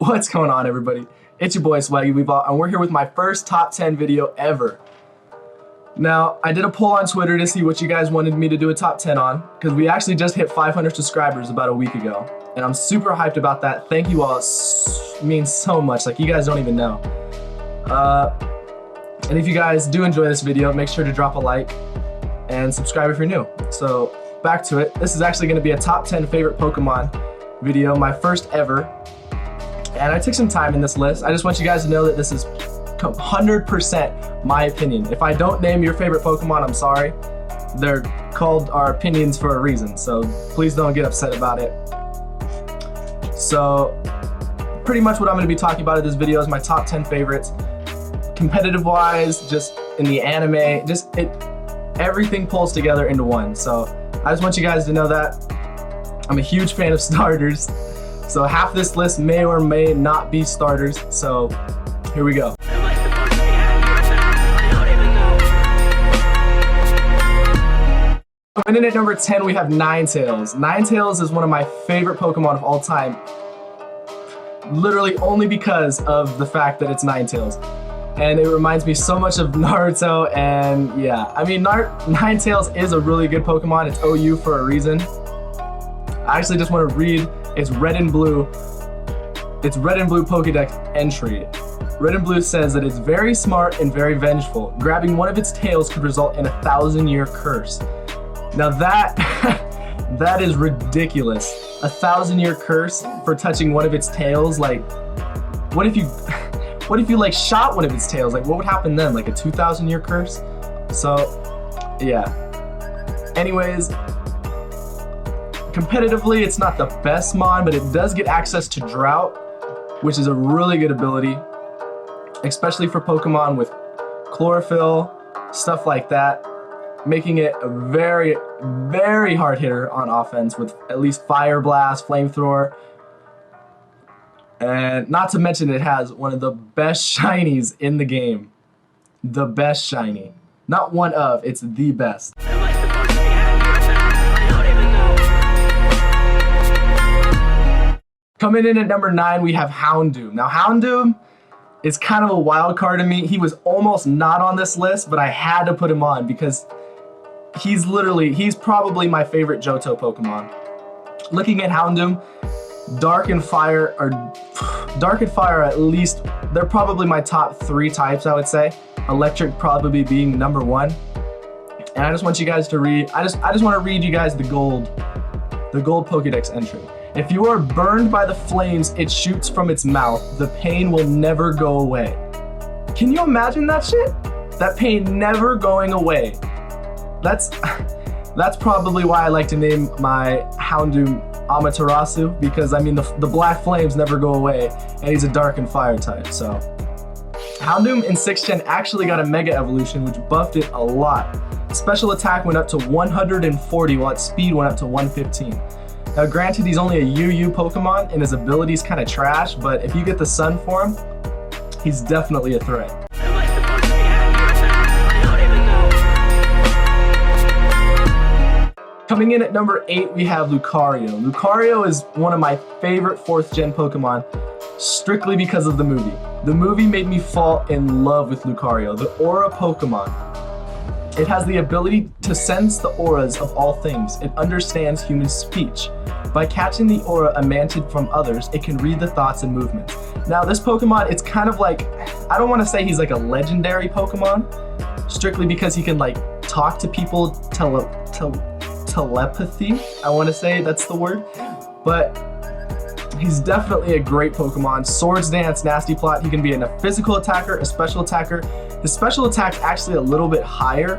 What's going on, everybody? It's your boy SwaggyWeavile, and we're here with my first top 10 video ever. Now, I did a poll on Twitter to see what you guys wanted me to do a top 10 on, because we actually just hit 500 subscribers about a week ago, and I'm super hyped about that. Thank you all. It means so much. Like, you guys don't even know. And if you guys do enjoy this video, make sure to drop a like and subscribe if you're new. So, back to it. This is actually going to be a top 10 favorite Pokemon video, my first ever. And I took some time in this list. I just want you guys to know that this is 100% my opinion. If I don't name your favorite Pokemon, I'm sorry. They're called our opinions for a reason, so please don't get upset about it. So, pretty much what I'm going to be talking about in this video is my top 10 favorites. Competitive-wise, just in the anime, everything pulls together into one. So, I just want you guys to know that I'm a huge fan of starters. So half this list may or may not be starters, so here we go. Coming in at number 10, we have Ninetales. Ninetales is one of my favorite Pokemon of all time, literally only because of the fact that it's Ninetales. And it reminds me so much of Naruto, and yeah, I mean, Ninetales is a really good Pokemon. It's OU for a reason. I actually just want to read its red and blue Pokedex entry. Red and blue says that it's very smart and very vengeful. Grabbing one of its tails could result in a 1,000-year curse. Now that that is ridiculous. A 1,000-year curse for touching one of its tails. Like, what if you like shot one of its tails? Like, what would happen then? Like a 2,000-year curse? So, yeah. Anyways, competitively, it's not the best mon, but it does get access to Drought, which is a really good ability, especially for Pokemon with Chlorophyll, stuff like that, making it a very, very hard hitter on offense with at least Fire Blast, Flamethrower, and not to mention it has one of the best shinies in the game. The best shiny. Not one of, it's the best. Coming in at number 9, we have Houndoom. Now, Houndoom is kind of a wild card to me. He was almost not on this list, but I had to put him on because he's probably my favorite Johto Pokemon. Looking at Houndoom, Dark and Fire at least, they're probably my top 3 types, I would say. Electric probably being number 1. And I just want you guys to read, I just want to read you guys the gold Pokedex entry. If you are burned by the flames it shoots from its mouth, the pain will never go away. Can you imagine that shit? That pain never going away. That's probably why I like to name my Houndoom Amaterasu, because I mean the black flames never go away, and he's a dark and fire type. So Houndoom in 6th gen actually got a Mega Evolution, which buffed it a lot. Special attack went up to 140, while its speed went up to 115. Now granted, he's only a UU Pokemon and his ability's kind of trash, but if you get the Sun form, he's definitely a threat. Coming in at number 8, we have Lucario. Lucario is one of my favorite 4th gen Pokemon, strictly because of the movie. The movie made me fall in love with Lucario, the Aura Pokemon. It has the ability to sense the auras of all things. It understands human speech. By catching the aura emanted from others, it can read the thoughts and movements. Now, this Pokemon, it's kind of like, I don't want to say he's like a legendary Pokemon, strictly because he can like talk to people, telepathy, I want to say that's the word, but he's definitely a great Pokemon. Swords Dance, Nasty Plot, he can be a physical attacker, a special attacker. His special attack's actually a little bit higher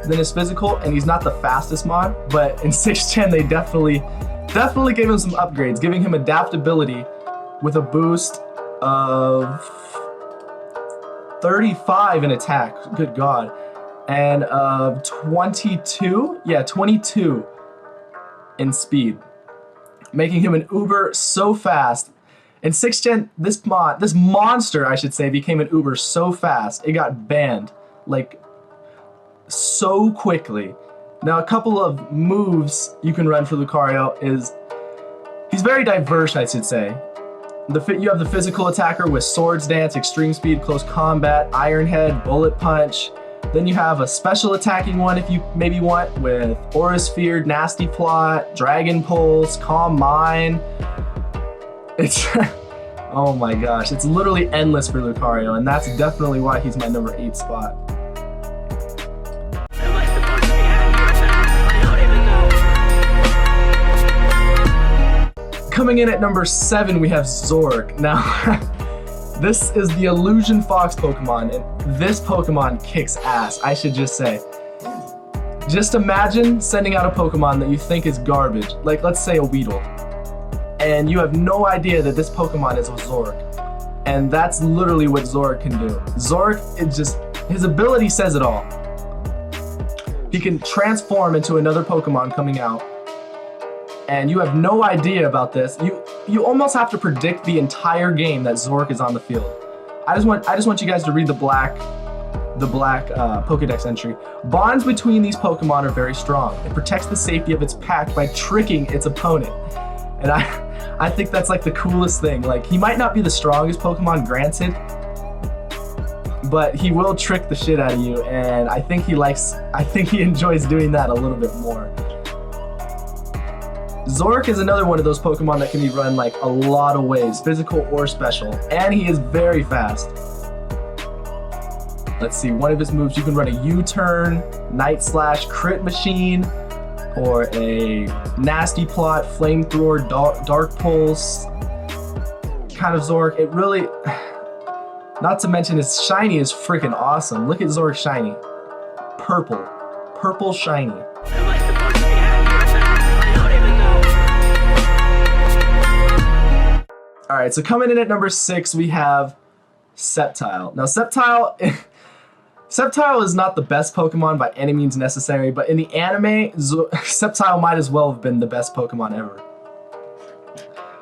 than his physical, and he's not the fastest mod, but in 6th gen they definitely gave him some upgrades, giving him adaptability with a boost of 35 in attack, good god, and of 22 in speed, making him an uber so fast. In 6th gen, this monster, I should say, became an uber so fast, it got banned, like, so quickly. Now, a couple of moves you can run for Lucario is, he's very diverse, I should say. You have the physical attacker with Swords Dance, Extreme Speed, Close Combat, Iron Head, Bullet Punch. Then you have a special attacking one if you maybe want with Aura Sphere, Nasty Plot, Dragon Pulse, Calm Mind. It's, oh my gosh, it's literally endless for Lucario, and that's definitely why he's my number 8 spot. Coming in at number 7, we have Zork. Now, this is the Illusion Fox Pokemon, and this Pokemon kicks ass, I should just say. Just imagine sending out a Pokemon that you think is garbage, like let's say a Weedle, and you have no idea that this Pokemon is a Zork. And that's literally what Zork can do. Zork, his ability says it all. He can transform into another Pokemon coming out, and you have no idea about this. You almost have to predict the entire game that Zork is on the field. I just want you guys to read the black Pokedex entry. Bonds between these Pokemon are very strong. It protects the safety of its pack by tricking its opponent. And I think that's like the coolest thing. Like, he might not be the strongest Pokemon, granted, but he will trick the shit out of you, and I think he enjoys doing that a little bit more. Zork is another one of those Pokemon that can be run like a lot of ways, physical or special, and he is very fast. Let's see, one of his moves, you can run a U-turn, Night Slash, Crit Machine, or a Nasty Plot, Flamethrower, Dark Pulse kind of Zork. It really, not to mention his shiny is freaking awesome. Look at Zork's shiny. Purple shiny. All right, so coming in at number 6, we have Sceptile. Now, Sceptile is not the best Pokemon by any means necessary, but in the anime, Sceptile might as well have been the best Pokemon ever.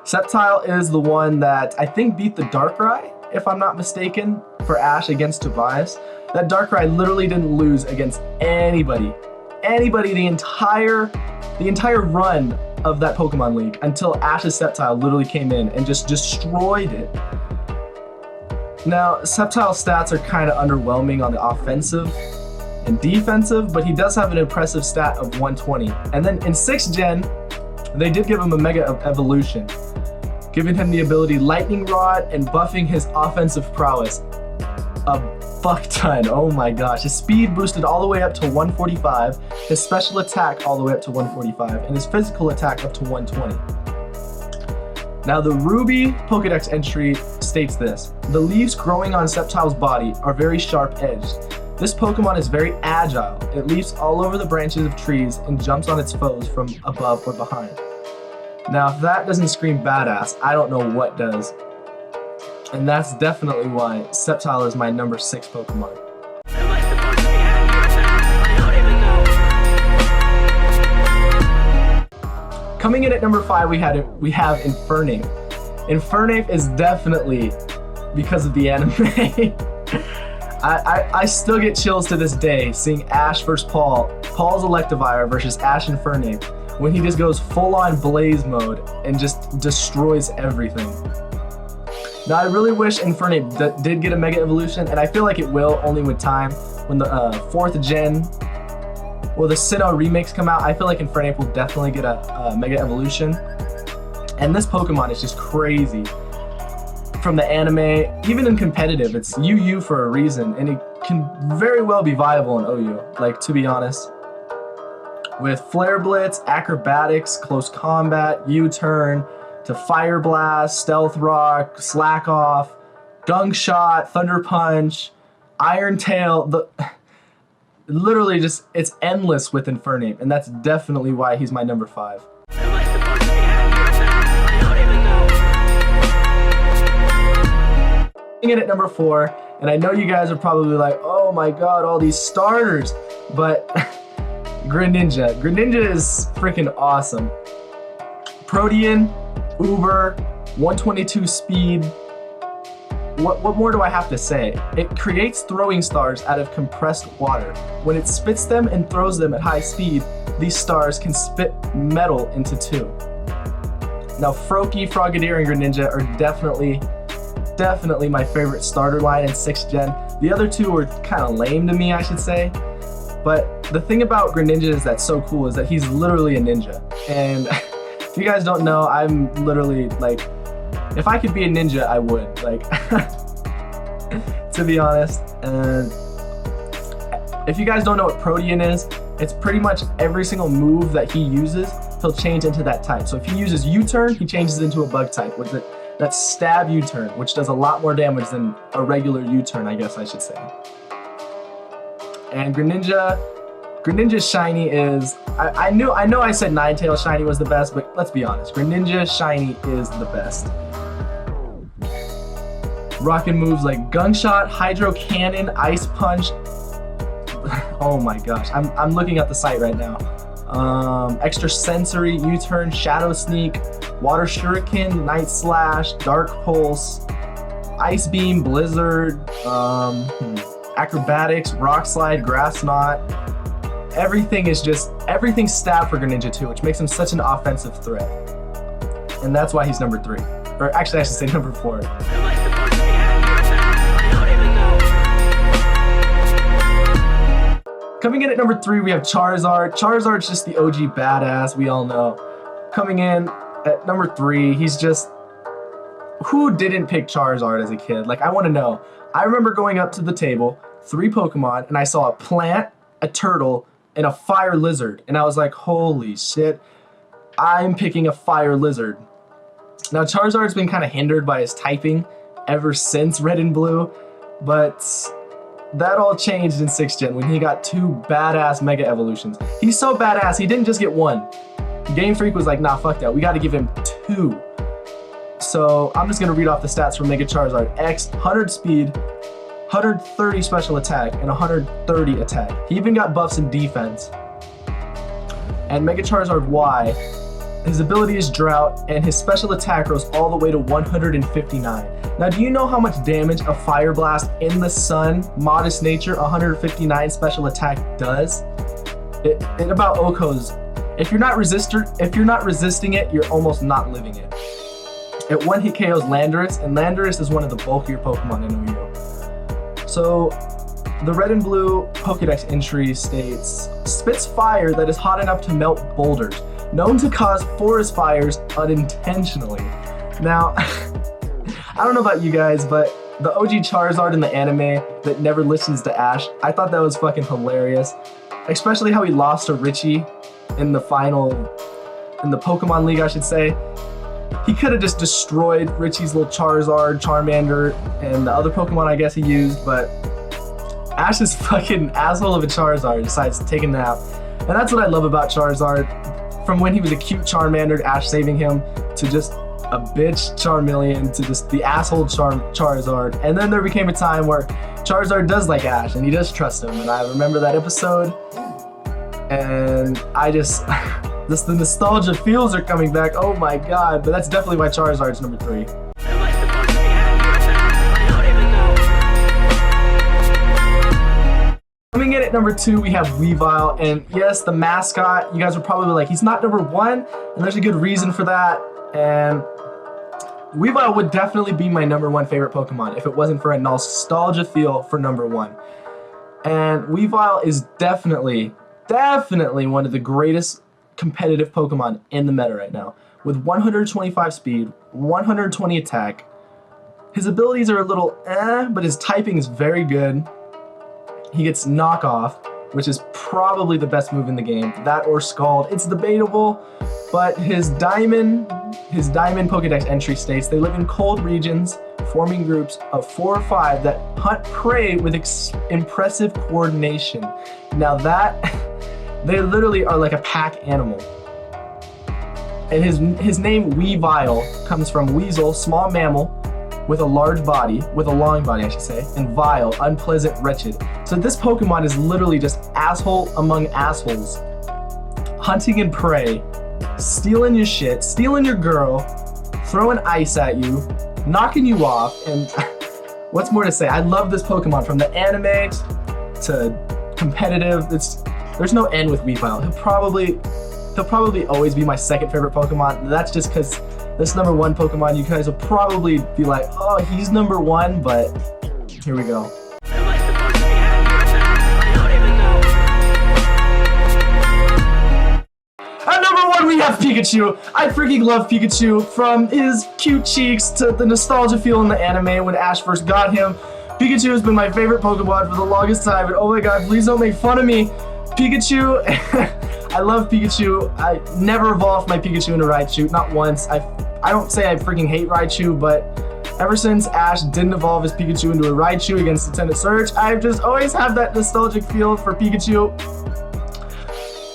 Sceptile is the one that I think beat the Darkrai, if I'm not mistaken, for Ash against Tobias. That Darkrai literally didn't lose against anybody. The entire run of that Pokemon League until Ash's Sceptile literally came in and just destroyed it. Now, Sceptile's stats are kind of underwhelming on the offensive and defensive, but he does have an impressive stat of 120. And then in 6th Gen, they did give him a Mega Evolution, giving him the ability Lightning Rod and buffing his offensive prowess a fuck ton. Oh my gosh. His speed boosted all the way up to 145, his special attack all the way up to 145, and his physical attack up to 120. Now, the Ruby Pokedex entry states this: the leaves growing on Sceptile's body are very sharp-edged. This Pokemon is very agile. It leaps all over the branches of trees and jumps on its foes from above or behind. Now, if that doesn't scream badass, I don't know what does. And that's definitely why Sceptile is my number 6 Pokemon. Coming in at number 5, we have Infernape. Infernape is definitely because of the anime. I still get chills to this day seeing Ash versus Paul's Electivire versus Ash Infernape, when he just goes full-on Blaze mode and just destroys everything. Now, I really wish Infernape did get a Mega Evolution, and I feel like it will only with time. When the 4th Gen or the Sinnoh remakes come out, I feel like Infernape will definitely get a Mega Evolution. And this Pokemon is just crazy. From the anime, even in competitive, it's UU for a reason, and it can very well be viable in OU, like, to be honest. With Flare Blitz, Acrobatics, Close Combat, U-Turn, to Fire Blast, Stealth Rock, Slack Off, Gunk Shot, Thunder Punch, Iron Tail. Literally just, it's endless with Infernape, and that's definitely why he's my number 5. In at number 4, and I know you guys are probably like, oh my god, all these starters, but Greninja. Greninja is freaking awesome. Protean, Uber, 122 speed. What more do I have to say? It creates throwing stars out of compressed water. When it spits them and throws them at high speed, these stars can spit metal into 2. Now, Froakie, Frogadier, and Greninja are definitely my favorite starter line in 6th gen. The other two were kind of lame to me, I should say. But the thing about Greninja that's so cool is that he's literally a ninja. And if you guys don't know, I'm literally like, if I could be a ninja, I would. Like, to be honest. And if you guys don't know what Protean is, it's pretty much every single move that he uses, he'll change into that type. So if he uses U-turn, he changes into a bug type. That's stab U-turn, which does a lot more damage than a regular U-turn, I guess I should say. And Greninja's shiny is, I know I said Ninetales shiny was the best, but let's be honest, Greninja shiny is the best. Rockin' moves like Gunshot, Hydro Cannon, Ice Punch. Oh my gosh, I'm looking at the site right now. Extra Sensory, U-turn, Shadow Sneak, Water Shuriken, Night Slash, Dark Pulse, Ice Beam, Blizzard, Acrobatics, Rock Slide, Grass Knot. Everything's stab for Greninja 2, which makes him such an offensive threat. And that's why he's number 3. Or actually, I should say number 4. Coming in at number 3, we have Charizard. Charizard's just the OG badass, we all know. Coming in at number 3, he's just... Who didn't pick Charizard as a kid? Like, I want to know. I remember going up to the table, 3 Pokemon, and I saw a plant, a turtle, and a fire lizard. And I was like, holy shit, I'm picking a fire lizard. Now, Charizard's been kind of hindered by his typing ever since Red and Blue, but that all changed in 6th gen when he got 2 badass Mega Evolutions. He's so badass, he didn't just get 1. Game Freak was like, nah, fuck that, we gotta give him 2. So I'm just gonna read off the stats for Mega Charizard. X, 100 speed, 130 special attack, and 130 attack. He even got buffs in defense. And Mega Charizard Y, his ability is Drought, and his special attack goes all the way to 159. Now, do you know how much damage a Fire Blast in the Sun, Modest Nature, 159 special attack does? It about OHKOs. If you're not resisting it, you're almost not living it. It one-hit KOs Landorus, and Landorus is one of the bulkier Pokemon in OU. So, the Red and Blue Pokedex entry states, spits fire that is hot enough to melt boulders, known to cause forest fires unintentionally. Now, I don't know about you guys, but the OG Charizard in the anime that never listens to Ash, I thought that was fucking hilarious. Especially how he lost to Richie in the Pokemon League, I should say. He could have just destroyed Richie's little Charizard, Charmander, and the other Pokemon I guess he used, but Ash's fucking asshole of a Charizard decides to take a nap. And that's what I love about Charizard. From when he was a cute Charmander, Ash saving him, to just a bitch Charmeleon, to just the asshole Charizard. And then there became a time where Charizard does like Ash, and he does trust him. And I remember that episode, and I just... the nostalgia feels are coming back, oh my god, but that's definitely why Charizard's number 3. Coming in at number 2, we have Weavile, and yes, the mascot, you guys are probably like, he's not number 1, and there's a good reason for that, and Weavile would definitely be my number 1 favorite Pokemon if it wasn't for a nostalgia feel for number 1. And Weavile is definitely one of the greatest competitive Pokemon in the meta right now. With 125 speed, 120 attack. His abilities are a little but his typing is very good. He gets Knockoff, which is probably the best move in the game. That or Scald. It's debatable, but his Diamond Pokedex entry states they live in cold regions, forming groups of 4 or 5 that hunt prey with impressive coordination. Now that... they literally are like a pack animal. And his name, Weavile, comes from weasel, small mammal, with a long body, I should say, and vile, unpleasant, wretched. So this Pokemon is literally just asshole among assholes. Hunting and prey, stealing your shit, stealing your girl, throwing ice at you, knocking you off, and what's more to say? I love this Pokemon, from the anime to competitive. There's no end with Weavile. He'll probably always be my second favorite Pokemon. That's just because this number 1 Pokemon, you guys will probably be like, oh, he's number 1, but here we go. At number 1, we have Pikachu. I freaking love Pikachu, from his cute cheeks to the nostalgia feel in the anime when Ash first got him. Pikachu has been my favorite Pokemon for the longest time, and oh my god, please don't make fun of me. Pikachu, I love Pikachu. I never evolved my Pikachu into Raichu, not once. I don't say I freaking hate Raichu, but ever since Ash didn't evolve his Pikachu into a Raichu against Lieutenant Surge, I've just always have that nostalgic feel for Pikachu.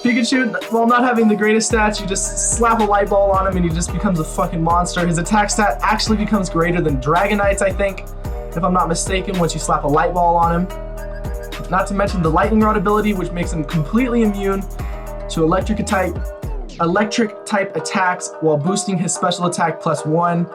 Pikachu, while not having the greatest stats, you just slap a light ball on him and he just becomes a fucking monster. His attack stat actually becomes greater than Dragonite's, I think, if I'm not mistaken, once you slap a light ball on him. Not to mention the Lightning Rod ability, which makes him completely immune to electric type attacks while boosting his special attack +1.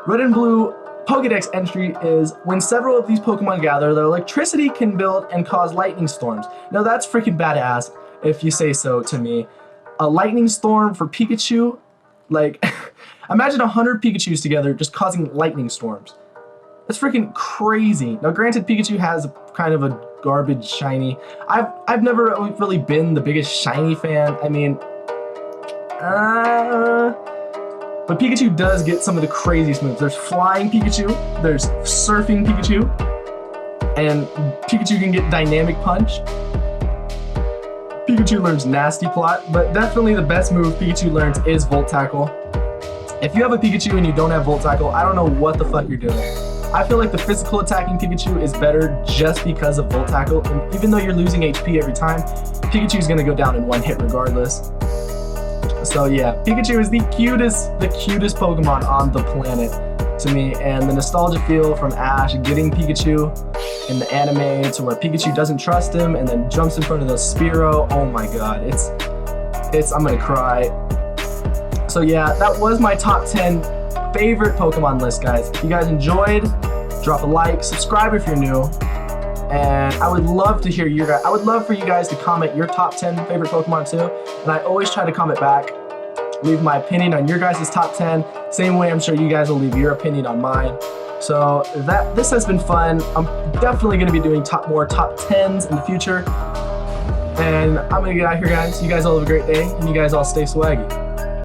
Red and Blue Pokedex entry is when several of these Pokemon gather, their electricity can build and cause lightning storms. Now that's freaking badass, if you say so to me. A lightning storm for Pikachu, like, imagine 100 Pikachus together just causing lightning storms. That's freaking crazy. Now granted, Pikachu has kind of a garbage shiny. I've never really been the biggest shiny fan. I mean, but Pikachu does get some of the craziest moves. There's flying Pikachu, there's surfing Pikachu, and Pikachu can get dynamic punch. Pikachu learns Nasty Plot, but definitely the best move Pikachu learns is Volt Tackle. If you have a Pikachu and you don't have Volt Tackle, I don't know what the fuck you're doing. I feel like the physical attacking Pikachu is better just because of Volt Tackle, and even though you're losing HP every time, Pikachu's gonna go down in 1 hit regardless. So yeah, Pikachu is the cutest Pokemon on the planet to me, and the nostalgia feel from Ash getting Pikachu in the anime to where Pikachu doesn't trust him and then jumps in front of the Spearow, oh my god, it's I'm gonna cry. So yeah, that was my top 10 favorite Pokemon list, guys. If you guys enjoyed, drop a like, subscribe if you're new, and I would love to hear your guys. I would love for you guys to comment your top 10 favorite Pokemon too, and I always try to comment back, leave my opinion on your guys' top 10. Same way I'm sure you guys will leave your opinion on mine. So this has been fun. I'm definitely going to be doing more top 10s in the future, and I'm going to get out of here, guys. You guys all have a great day, and you guys all stay swaggy.